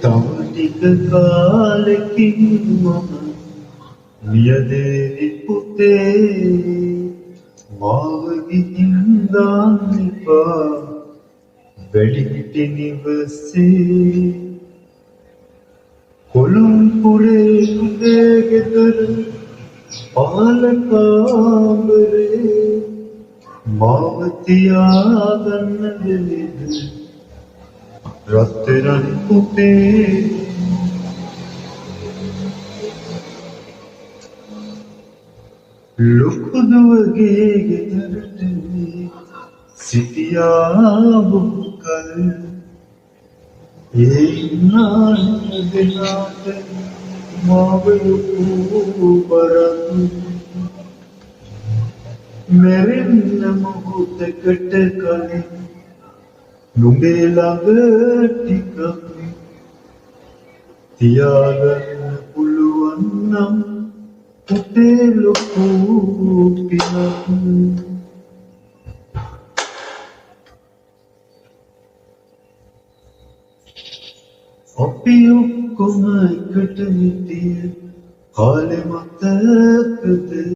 තව ටික කාලෙකින් මම මියදේවි පුතේ මාව ගිහින් දාන්න එපා වැඩිහිටි නිවසේ කොළුම්පුරේ උදේ ගෙදර පහළ කාමරේ මාව තියාගන්න දෙන්නද රත්තරන් පුතේ ලොකු දුවගේ ගෙදරට සිටියා බුකල් ඒ නාන දෙනාට මාව ලොකු බරක් මැරෙන්න මොහොතකට කලින් නුඹේ ළඟ ටිකක් තියාගන්න පුළුවන් නම් පුතේ ලොකු පිනක් අපි ඔක්කොම එකට හිටිය කාලෙ මතකද